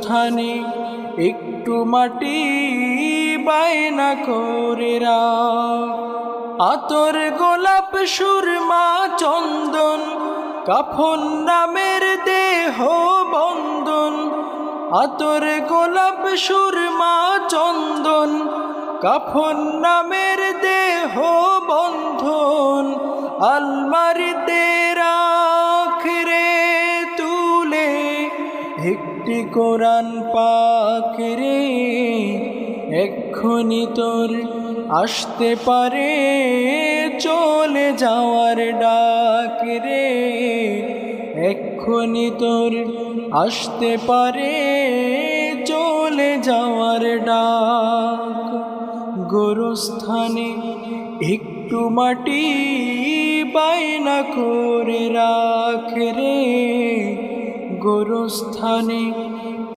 গোরস্থানে একটু মাটি বায়না করে রাখ। আতর গোলাপ সুরমা চন্দন কাফন নামের দেহ বন্ধন। আতর গোলাপ সুরমা চন্দন কাফন নামের দেহ বন্ধন। আলমারিতে রাখ রে তুলে একটি কোরআন পাক রে। এক্ষুনি তোর আসতে পারে চলে যাওয়ার ডাক রে। এক্ষুনি তোর আসতে পারে চলে যাওয়ার ডাক। গোরস্থানে একটু মাটি বায়না করে রাখ রে। গোরস্থানে